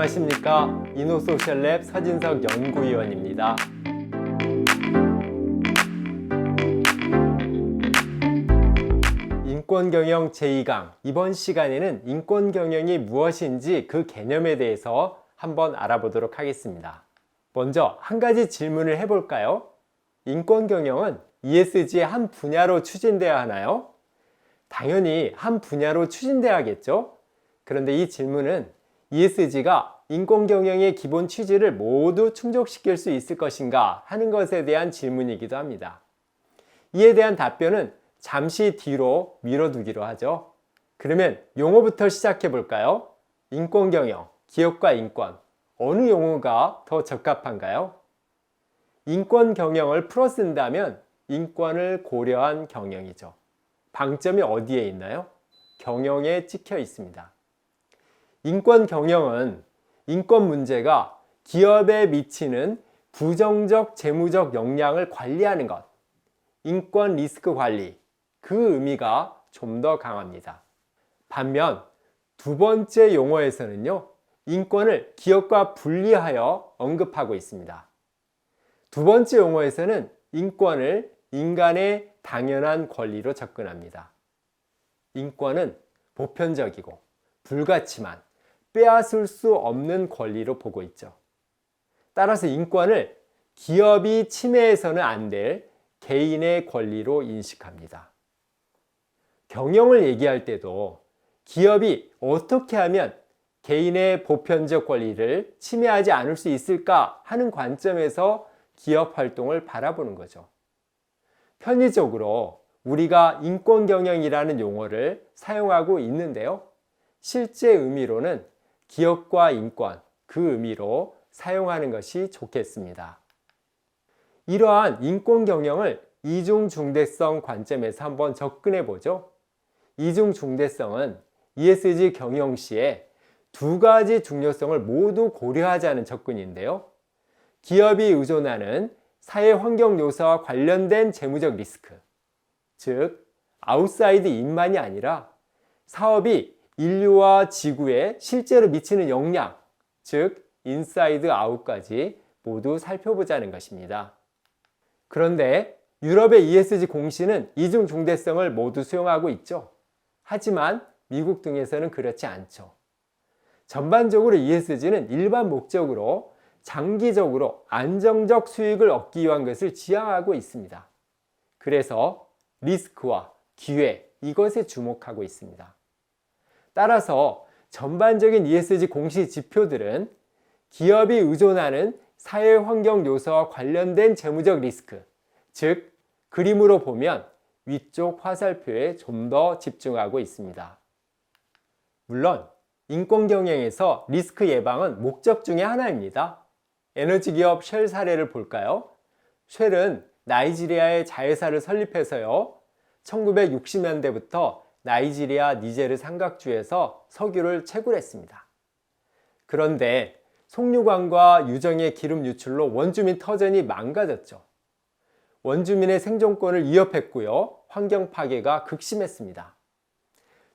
안녕하십니까. 이노소셜랩 서진석 연구위원입니다. 인권경영 제2강, 이번 시간에는 인권경영이 무엇인지 그 개념에 대해서 한번 알아보도록 하겠습니다. 먼저 한 가지 질문을 해볼까요? 인권경영은 ESG의 한 분야로 추진되어야 하나요? 당연히 한 분야로 추진되어야겠죠? 그런데 이 질문은 ESG가 인권경영의 기본 취지를 모두 충족시킬 수 있을 것인가 하는 것에 대한 질문이기도 합니다. 이에 대한 답변은 잠시 뒤로 미뤄두기로 하죠. 그러면 용어부터 시작해 볼까요? 인권경영, 기업과 인권, 어느 용어가 더 적합한가요? 인권경영을 풀어 쓴다면 인권을 고려한 경영이죠. 방점이 어디에 있나요? 경영에 찍혀 있습니다. 인권 경영은 인권 문제가 기업에 미치는 부정적 재무적 영향을 관리하는 것, 인권 리스크 관리, 그 의미가 좀 더 강합니다. 반면 두 번째 용어에서는요, 인권을 기업과 분리하여 언급하고 있습니다. 두 번째 용어에서는 인권을 인간의 당연한 권리로 접근합니다. 인권은 보편적이고 불가침한 빼앗을 수 없는 권리로 보고 있죠. 따라서 인권을 기업이 침해해서는 안 될 개인의 권리로 인식합니다. 경영을 얘기할 때도 기업이 어떻게 하면 개인의 보편적 권리를 침해하지 않을 수 있을까 하는 관점에서 기업 활동을 바라보는 거죠. 편의적으로 우리가 인권경영이라는 용어를 사용하고 있는데요. 실제 의미로는 기업과 인권, 그 의미로 사용하는 것이 좋겠습니다. 이러한 인권경영을 이중중대성 관점에서 한번 접근해 보죠. 이중중대성은 ESG 경영 시에 두 가지 중요성을 모두 고려하자는 접근인데요. 기업이 의존하는 사회 환경 요소와 관련된 재무적 리스크, 즉 아웃사이드 인만이 아니라 사업이 인류와 지구에 실제로 미치는 영향, 즉 인사이드 아웃까지 모두 살펴보자는 것입니다. 그런데 유럽의 ESG 공시는 이중 중대성을 모두 수용하고 있죠. 하지만 미국 등에서는 그렇지 않죠. 전반적으로 ESG는 일반 목적으로 장기적으로 안정적 수익을 얻기 위한 것을 지향하고 있습니다. 그래서 리스크와 기회, 이것에 주목하고 있습니다. 따라서 전반적인 ESG 공시 지표들은 기업이 의존하는 사회 환경 요소와 관련된 재무적 리스크, 즉 그림으로 보면 위쪽 화살표에 좀 더 집중하고 있습니다. 물론 인권 경영에서 리스크 예방은 목적 중에 하나입니다. 에너지 기업 쉘 사례를 볼까요? 쉘은 나이지리아의 자회사를 설립해서요, 1960년대부터 나이지리아 니제르 삼각주에서 석유를 채굴했습니다. 그런데 속류관과 유정의 기름 유출로 원주민 터전이 망가졌죠. 원주민의 생존권을 위협했고요, 환경 파괴가 극심했습니다.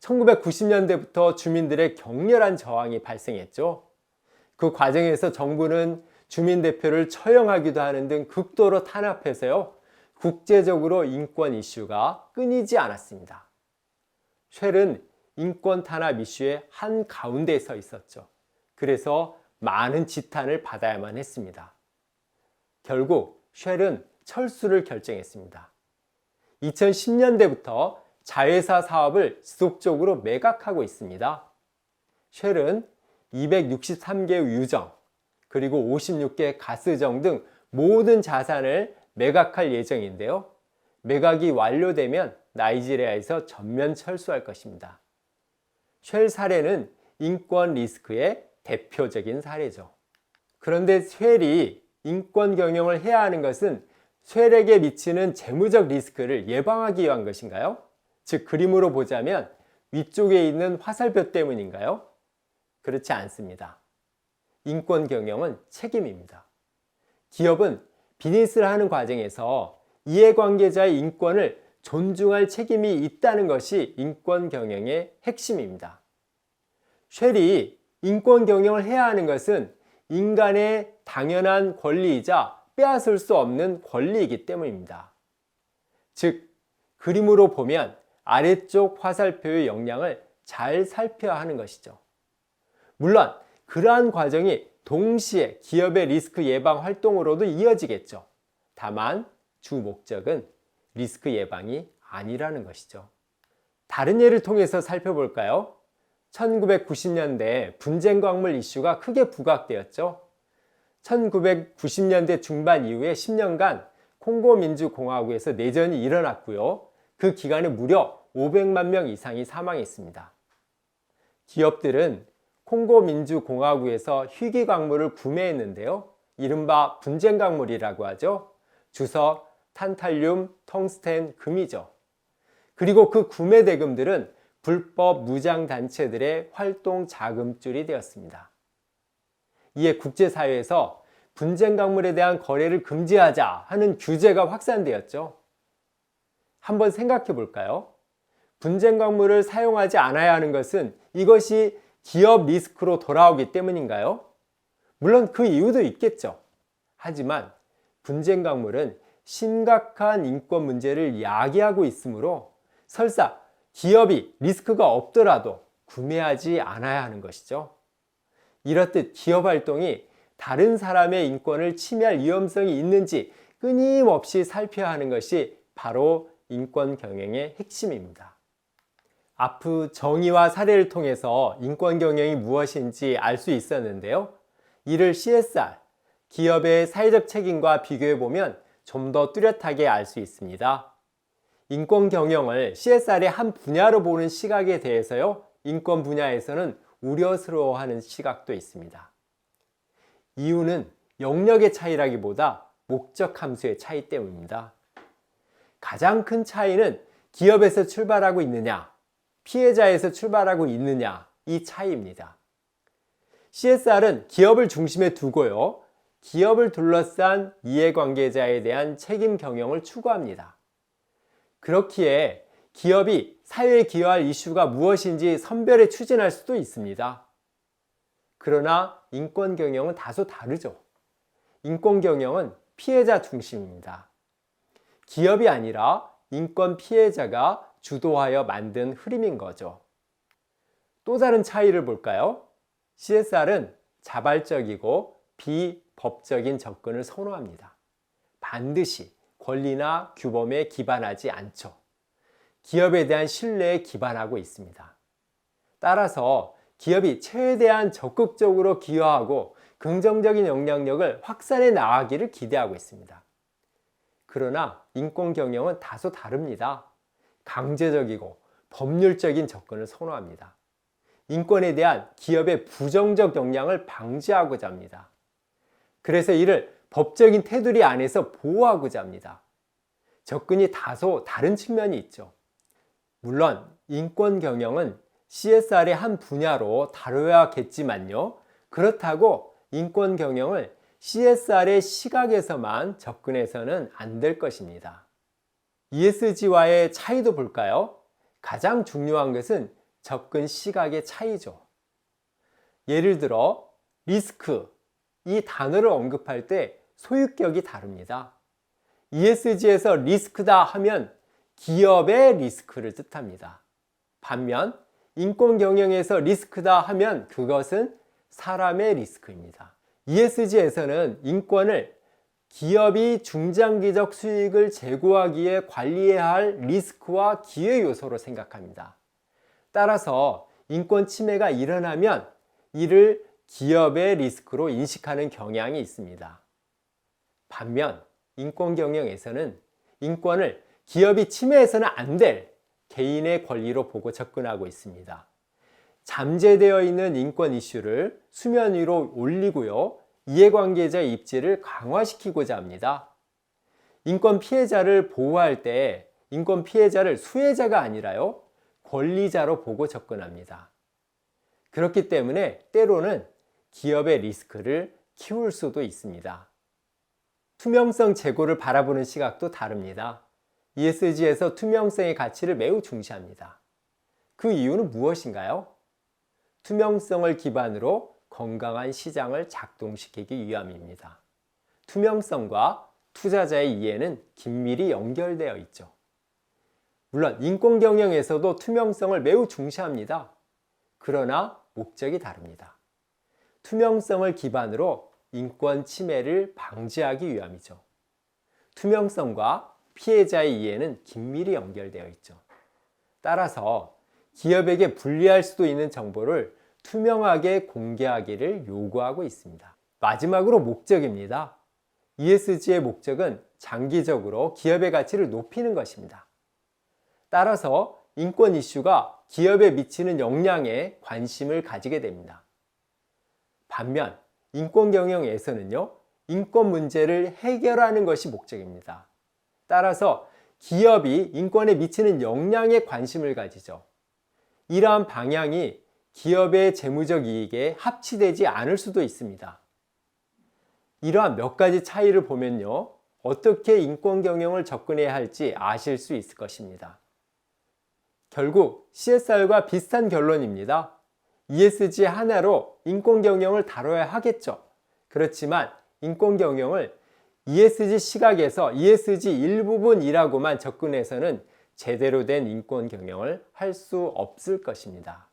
1990년대부터 주민들의 격렬한 저항이 발생했죠. 그 과정에서 정부는 주민 대표를 처형하기도 하는 등 극도로 탄압해서요, 국제적으로 인권 이슈가 끊이지 않았습니다. 쉘은 인권 탄압 이슈의 한 가운데에 서 있었죠. 그래서 많은 지탄을 받아야만 했습니다. 결국 쉘은 철수를 결정했습니다. 2010년대부터 자회사 사업을 지속적으로 매각하고 있습니다. 쉘은 263개의 유정, 그리고 56개 가스정 등 모든 자산을 매각할 예정인데요. 매각이 완료되면 나이지리아에서 전면 철수할 것입니다. 쉘 사례는 인권 리스크의 대표적인 사례죠. 그런데 쉘이 인권 경영을 해야 하는 것은 쉘에게 미치는 재무적 리스크를 예방하기 위한 것인가요? 즉 그림으로 보자면 위쪽에 있는 화살표 때문인가요? 그렇지 않습니다. 인권 경영은 책임입니다. 기업은 비즈니스를 하는 과정에서 이해관계자의 인권을 존중할 책임이 있다는 것이 인권 경영의 핵심입니다. 쉘이 인권 경영을 해야 하는 것은 인간의 당연한 권리이자 빼앗을 수 없는 권리이기 때문입니다. 즉, 그림으로 보면 아래쪽 화살표의 역량을 잘 살펴야 하는 것이죠. 물론 그러한 과정이 동시에 기업의 리스크 예방 활동으로도 이어지겠죠. 다만 주 목적은 리스크 예방이 아니라는 것이죠. 다른 예를 통해서 살펴볼까요? 1990년대 분쟁 광물 이슈가 크게 부각되었죠. 1990년대 중반 이후에 10년간 콩고 민주공화국에서 내전이 일어났고요. 그 기간에 무려 500만 명 이상이 사망했습니다. 기업들은 콩고 민주공화국에서 희귀 광물을 구매했는데요. 이른바 분쟁 광물이라고 하죠. 주석, 탄탈륨, 텅스텐, 금이죠. 그리고 그 구매 대금들은 불법 무장단체들의 활동 자금줄이 되었습니다. 이에 국제사회에서 분쟁 광물에 대한 거래를 금지하자 하는 규제가 확산되었죠. 한번 생각해 볼까요? 분쟁 광물을 사용하지 않아야 하는 것은 이것이 기업 리스크로 돌아오기 때문인가요? 물론 그 이유도 있겠죠. 하지만 분쟁 광물은 심각한 인권 문제를 야기하고 있으므로 설사 기업이 리스크가 없더라도 구매하지 않아야 하는 것이죠. 이렇듯 기업 활동이 다른 사람의 인권을 침해할 위험성이 있는지 끊임없이 살펴야 하는 것이 바로 인권 경영의 핵심입니다. 앞의 정의와 사례를 통해서 인권 경영이 무엇인지 알 수 있었는데요. 이를 CSR, 기업의 사회적 책임과 비교해 보면 좀 더 뚜렷하게 알 수 있습니다. 인권 경영을 CSR의 한 분야로 보는 시각에 대해서요, 인권 분야에서는 우려스러워하는 시각도 있습니다. 이유는 영역의 차이라기보다 목적 함수의 차이 때문입니다. 가장 큰 차이는 기업에서 출발하고 있느냐, 피해자에서 출발하고 있느냐, 이 차이입니다. CSR은 기업을 중심에 두고요, 기업을 둘러싼 이해관계자에 대한 책임 경영을 추구합니다. 그렇기에 기업이 사회에 기여할 이슈가 무엇인지 선별해 추진할 수도 있습니다. 그러나 인권 경영은 다소 다르죠. 인권 경영은 피해자 중심입니다. 기업이 아니라 인권 피해자가 주도하여 만든 흐름인 거죠. 또 다른 차이를 볼까요? CSR은 자발적이고 비법적인 접근을 선호합니다. 반드시 권리나 규범에 기반하지 않죠. 기업에 대한 신뢰에 기반하고 있습니다. 따라서 기업이 최대한 적극적으로 기여하고 긍정적인 영향력을 확산해 나가기를 기대하고 있습니다. 그러나 인권 경영은 다소 다릅니다. 강제적이고 법률적인 접근을 선호합니다. 인권에 대한 기업의 부정적 영향을 방지하고자 합니다. 그래서 이를 법적인 테두리 안에서 보호하고자 합니다. 접근이 다소 다른 측면이 있죠. 물론 인권 경영은 CSR의 한 분야로 다뤄야겠지만요. 그렇다고 인권 경영을 CSR의 시각에서만 접근해서는 안 될 것입니다. ESG와의 차이도 볼까요? 가장 중요한 것은 접근 시각의 차이죠. 예를 들어 리스크, 이 단어를 언급할 때 소유격이 다릅니다. ESG에서 리스크다 하면 기업의 리스크를 뜻합니다. 반면 인권 경영에서 리스크다 하면 그것은 사람의 리스크입니다. ESG에서는 인권을 기업이 중장기적 수익을 제고하기에 관리해야 할 리스크와 기회 요소로 생각합니다. 따라서 인권 침해가 일어나면 이를 기업의 리스크로 인식하는 경향이 있습니다. 반면 인권 경영에서는 인권을 기업이 침해해서는 안 될 개인의 권리로 보고 접근하고 있습니다. 잠재되어 있는 인권 이슈를 수면 위로 올리고요, 이해관계자의 입지를 강화시키고자 합니다. 인권 피해자를 보호할 때 인권 피해자를 수혜자가 아니라요, 권리자로 보고 접근합니다. 그렇기 때문에 때로는 기업의 리스크를 키울 수도 있습니다. 투명성 제고를 바라보는 시각도 다릅니다. ESG에서 투명성의 가치를 매우 중시합니다. 그 이유는 무엇인가요? 투명성을 기반으로 건강한 시장을 작동시키기 위함입니다. 투명성과 투자자의 이해는 긴밀히 연결되어 있죠. 물론 인권 경영에서도 투명성을 매우 중시합니다. 그러나 목적이 다릅니다. 투명성을 기반으로 인권 침해를 방지하기 위함이죠. 투명성과 피해자의 이해는 긴밀히 연결되어 있죠. 따라서 기업에게 불리할 수도 있는 정보를 투명하게 공개하기를 요구하고 있습니다. 마지막으로 목적입니다. ESG의 목적은 장기적으로 기업의 가치를 높이는 것입니다. 따라서 인권 이슈가 기업에 미치는 영향에 관심을 가지게 됩니다. 반면 인권 경영에서는요, 인권 문제를 해결하는 것이 목적입니다. 따라서 기업이 인권에 미치는 영향에 관심을 가지죠. 이러한 방향이 기업의 재무적 이익에 합치되지 않을 수도 있습니다. 이러한 몇 가지 차이를 보면요, 어떻게 인권 경영을 접근해야 할지 아실 수 있을 것입니다. 결국 CSR과 비슷한 결론입니다. ESG 하나로 인권 경영을 다뤄야 하겠죠. 그렇지만 인권 경영을 ESG 시각에서 ESG 일부분이라고만 접근해서는 제대로 된 인권 경영을 할 수 없을 것입니다.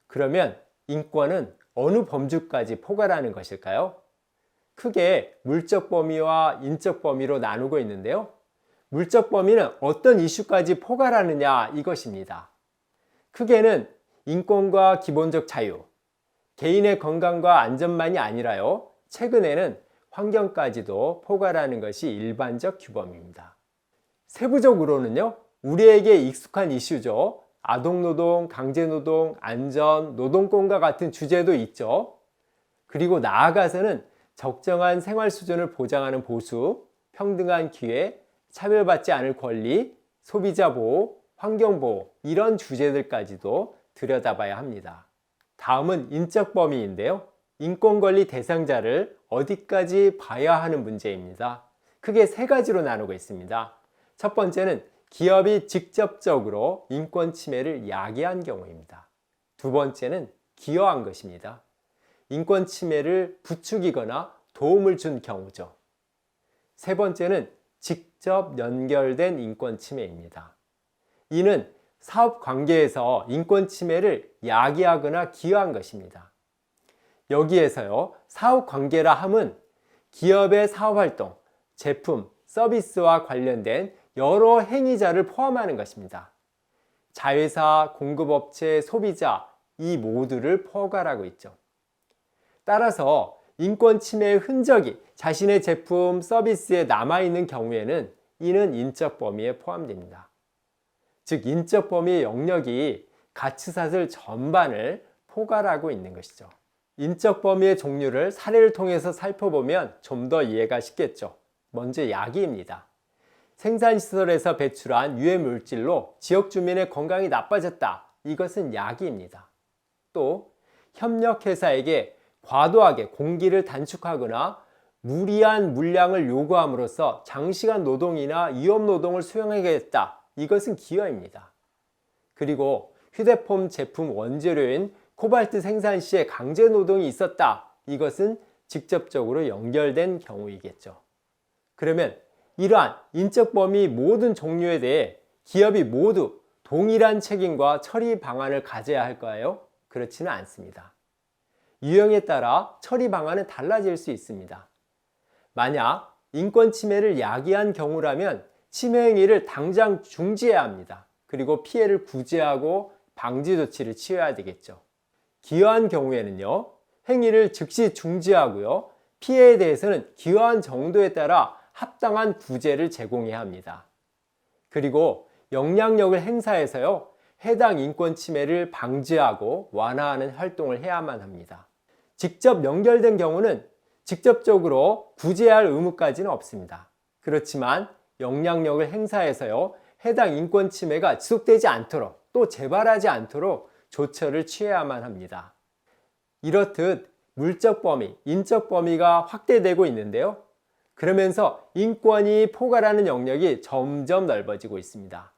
그러면 인권은 어느 범주까지 포괄하는 것일까요? 크게 물적 범위와 인적 범위로 나누고 있는데요. 물적 범위는 어떤 이슈까지 포괄하느냐 이것입니다. 크게는 인권과 기본적 자유, 개인의 건강과 안전만이 아니라요, 최근에는 환경까지도 포괄하는 것이 일반적 규범입니다. 세부적으로는요, 우리에게 익숙한 이슈죠. 아동노동, 강제노동, 안전, 노동권과 같은 주제도 있죠. 그리고 나아가서는 적정한 생활 수준을 보장하는 보수, 평등한 기회, 차별받지 않을 권리, 소비자 보호, 환경 보호, 이런 주제들까지도 들여다봐야 합니다. 다음은 인적 범위인데요. 인권 권리 대상자를 어디까지 봐야 하는 문제입니다. 크게 세 가지로 나누고 있습니다. 첫 번째는 기업이 직접적으로 인권 침해를 야기한 경우입니다. 두 번째는 기여한 것입니다. 인권 침해를 부추기거나 도움을 준 경우죠. 세 번째는 직접 연결된 인권 침해입니다. 이는 사업 관계에서 인권 침해를 야기하거나 기여한 것입니다. 여기에서요, 사업 관계라 함은 기업의 사업 활동, 제품, 서비스와 관련된 여러 행위자를 포함하는 것입니다. 자회사, 공급업체, 소비자, 이 모두를 포괄하고 있죠. 따라서 인권 침해의 흔적이 자신의 제품, 서비스에 남아있는 경우에는 이는 인적 범위에 포함됩니다. 즉, 인적 범위의 영역이 가치사슬 전반을 포괄하고 있는 것이죠. 인적 범위의 종류를 사례를 통해서 살펴보면 좀 더 이해가 쉽겠죠. 먼저 야기입니다. 생산시설에서 배출한 유해 물질로 지역 주민의 건강이 나빠졌다. 이것은 야기입니다. 또 협력회사에게 과도하게 공기를 단축하거나 무리한 물량을 요구함으로써 장시간 노동이나 위험 노동을 수행하겠다. 이것은 기여입니다. 그리고 휴대폰 제품 원재료인 코발트 생산 시에 강제 노동이 있었다. 이것은 직접적으로 연결된 경우이겠죠. 그러면 이러한 인적 범위 모든 종류에 대해 기업이 모두 동일한 책임과 처리 방안을 가져야 할까요? 그렇지는 않습니다. 유형에 따라 처리 방안은 달라질 수 있습니다. 만약 인권 침해를 야기한 경우라면 침해 행위를 당장 중지해야 합니다. 그리고 피해를 구제하고 방지 조치를 취해야 되겠죠. 기여한 경우에는요, 행위를 즉시 중지하고요, 피해에 대해서는 기여한 정도에 따라 합당한 구제를 제공해야 합니다. 그리고 영향력을 행사해서요, 해당 인권 침해를 방지하고 완화하는 활동을 해야만 합니다. 직접 연결된 경우는 직접적으로 구제할 의무까지는 없습니다. 그렇지만 영향력을 행사해서요, 해당 인권 침해가 지속되지 않도록 또 재발하지 않도록 조처를 취해야만 합니다. 이렇듯 물적 범위, 인적 범위가 확대되고 있는데요. 그러면서 인권이 포괄하는 영역이 점점 넓어지고 있습니다.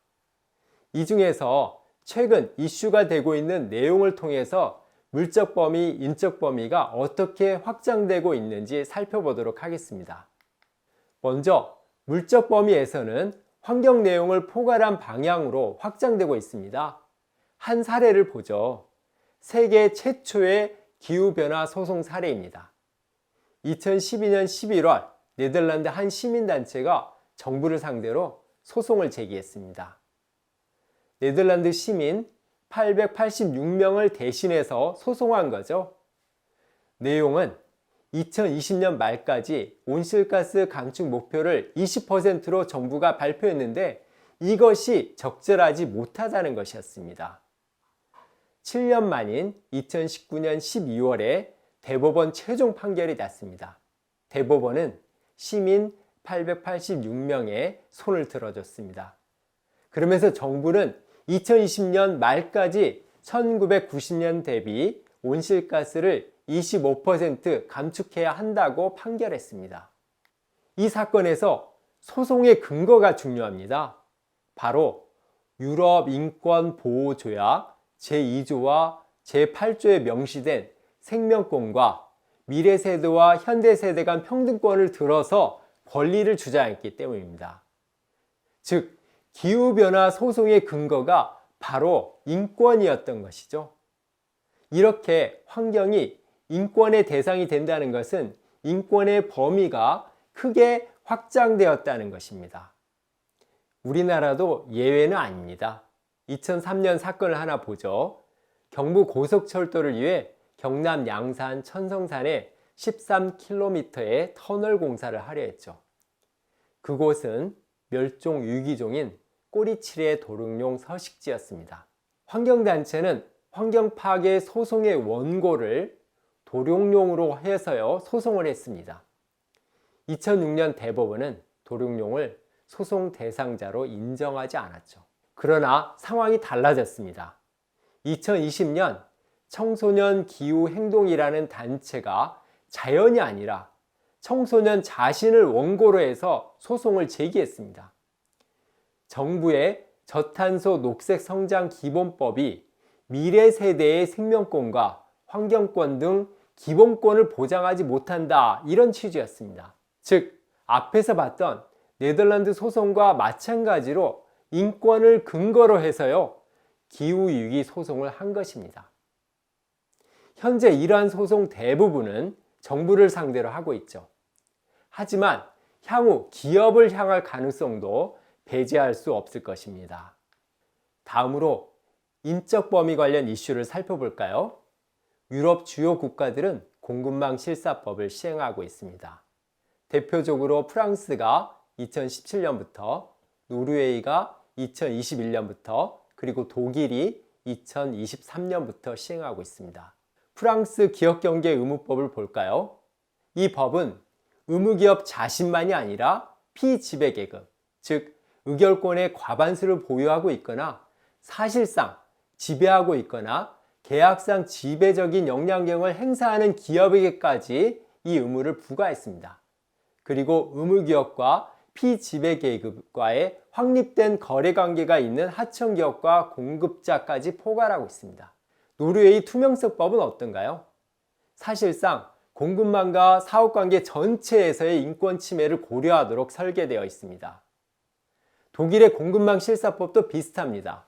이 중에서 최근 이슈가 되고 있는 내용을 통해서 물적 범위, 인적 범위가 어떻게 확장되고 있는지 살펴보도록 하겠습니다. 먼저 물적 범위에서는 환경 내용을 포괄한 방향으로 확장되고 있습니다. 한 사례를 보죠. 세계 최초의 기후변화 소송 사례입니다. 2012년 11월 네덜란드 한 시민단체가 정부를 상대로 소송을 제기했습니다. 네덜란드 시민 886명을 대신해서 소송한 거죠. 내용은 2020년 말까지 온실가스 감축 목표를 20%로 정부가 발표했는데 이것이 적절하지 못하다는 것이었습니다. 7년 만인 2019년 12월에 대법원 최종 판결이 났습니다. 대법원은 시민 886명의 손을 들어줬습니다. 그러면서 정부는 2020년 말까지 1990년 대비 온실가스를 25% 감축해야 한다고 판결했습니다. 이 사건에서 소송의 근거가 중요합니다. 바로 유럽 인권보호조약 제2조와 제8조에 명시된 생명권과 미래세대와 현대세대 간 평등권을 들어서 권리를 주장했기 때문입니다. 즉, 기후변화 소송의 근거가 바로 인권이었던 것이죠. 이렇게 환경이 인권의 대상이 된다는 것은 인권의 범위가 크게 확장되었다는 것입니다. 우리나라도 예외는 아닙니다. 2003년 사건을 하나 보죠. 경부 고속철도를 위해 경남 양산 천성산에 13km의 터널 공사를 하려 했죠. 그곳은 멸종 위기종인 꼬리치레 도롱뇽 서식지였습니다. 환경단체는 환경 파괴 소송의 원고를 도룡뇽으로 해서요 소송을 했습니다. 2006년 대법원은 도룡뇽을 소송 대상자로 인정하지 않았죠. 그러나 상황이 달라졌습니다. 2020년 청소년 기후행동이라는 단체가 자연이 아니라 청소년 자신을 원고로 해서 소송을 제기했습니다. 정부의 저탄소 녹색 성장 기본법이 미래 세대의 생명권과 환경권 등 기본권을 보장하지 못한다, 이런 취지였습니다. 즉, 앞에서 봤던 네덜란드 소송과 마찬가지로 인권을 근거로 해서요 기후위기 소송을 한 것입니다. 현재 이러한 소송 대부분은 정부를 상대로 하고 있죠. 하지만 향후 기업을 향할 가능성도 배제할 수 없을 것입니다. 다음으로 인적 범위 관련 이슈를 살펴볼까요? 유럽 주요 국가들은 공급망 실사법을 시행하고 있습니다. 대표적으로 프랑스가 2017년부터, 노르웨이가 2021년부터, 그리고 독일이 2023년부터 시행하고 있습니다. 프랑스 기업경계 의무법을 볼까요? 이 법은 의무기업 자신만이 아니라 피지배계급, 즉 의결권의 과반수를 보유하고 있거나 사실상 지배하고 있거나 계약상 지배적인 영향력을 행사하는 기업에게까지 이 의무를 부과했습니다. 그리고 의무기업과 피지배계급과의 확립된 거래관계가 있는 하청기업과 공급자까지 포괄하고 있습니다. 노르웨이 투명성법은 어떤가요? 사실상 공급망과 사업관계 전체에서의 인권 침해를 고려하도록 설계되어 있습니다. 독일의 공급망 실사법도 비슷합니다.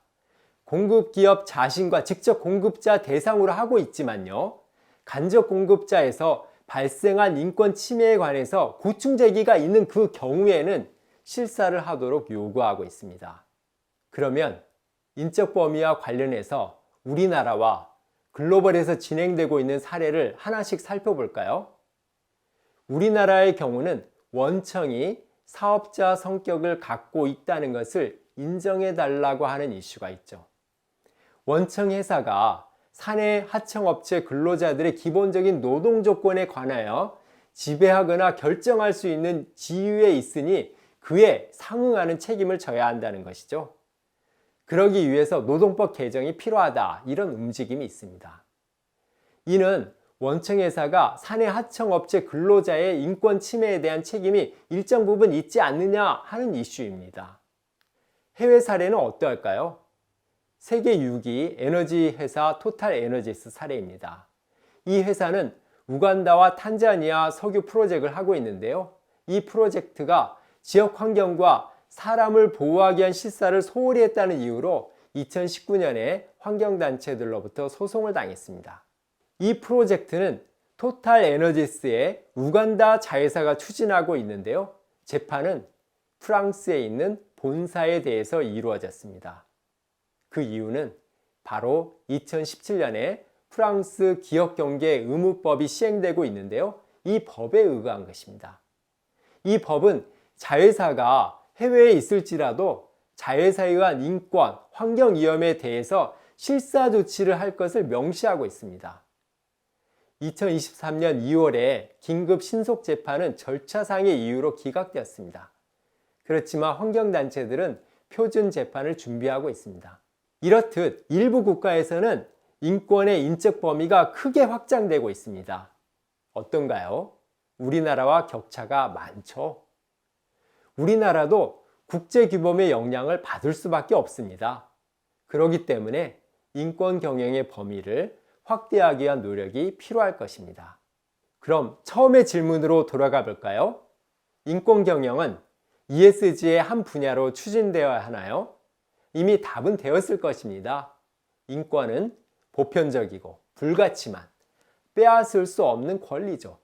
공급기업 자신과 직접 공급자 대상으로 하고 있지만요, 간접 공급자에서 발생한 인권 침해에 관해서 고충 제기가 있는 그 경우에는 실사를 하도록 요구하고 있습니다. 그러면 인적 범위와 관련해서 우리나라와 글로벌에서 진행되고 있는 사례를 하나씩 살펴볼까요? 우리나라의 경우는 원청이 사업자 성격을 갖고 있다는 것을 인정해 달라고 하는 이슈가 있죠. 원청 회사가 사내 하청업체 근로자들의 기본적인 노동 조건에 관하여 지배하거나 결정할 수 있는 지위에 있으니 그에 상응하는 책임을 져야 한다는 것이죠. 그러기 위해서 노동법 개정이 필요하다, 이런 움직임이 있습니다. 이는 원청회사가 사내 하청업체 근로자의 인권 침해에 대한 책임이 일정 부분 있지 않느냐 하는 이슈입니다. 해외 사례는 어떠할까요? 세계 6위 에너지 회사 토탈 에너지스 사례입니다. 이 회사는 우간다와 탄자니아 석유 프로젝트를 하고 있는데요. 이 프로젝트가 지역 환경과 사람을 보호하기 위한 실사를 소홀히 했다는 이유로 2019년에 환경단체들로부터 소송을 당했습니다. 이 프로젝트는 토탈 에너지스의 우간다 자회사가 추진하고 있는데요. 재판은 프랑스에 있는 본사에 대해서 이루어졌습니다. 그 이유는 바로 2017년에 프랑스 기업경제 의무법이 시행되고 있는데요. 이 법에 의거한 것입니다. 이 법은 자회사가 해외에 있을지라도 자회사에 의한 인권, 환경 위험에 대해서 실사 조치를 할 것을 명시하고 있습니다. 2023년 2월에 긴급 신속 재판은 절차상의 이유로 기각되었습니다. 그렇지만 환경단체들은 표준 재판을 준비하고 있습니다. 이렇듯 일부 국가에서는 인권의 인적 범위가 크게 확장되고 있습니다. 어떤가요? 우리나라와 격차가 많죠. 우리나라도 국제규범의 영향을 받을 수밖에 없습니다. 그렇기 때문에 인권 경영의 범위를 확대하기 위한 노력이 필요할 것입니다. 그럼 처음의 질문으로 돌아가 볼까요? 인권 경영은 ESG의 한 분야로 추진되어야 하나요? 이미 답은 되었을 것입니다. 인권은 보편적이고 불가치만 빼앗을 수 없는 권리죠.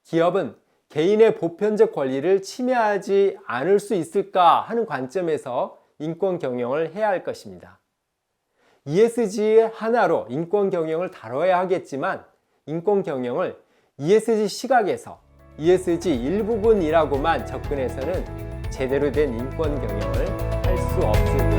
기업은 개인의 보편적 권리를 침해하지 않을 수 있을까 하는 관점에서 인권 경영을 해야 할 것입니다. ESG의 하나로 인권 경영을 다뤄야 하겠지만 인권 경영을 ESG 시각에서 ESG 일부분이라고만 접근해서는 제대로 된 인권 경영을 할 수 없습니다.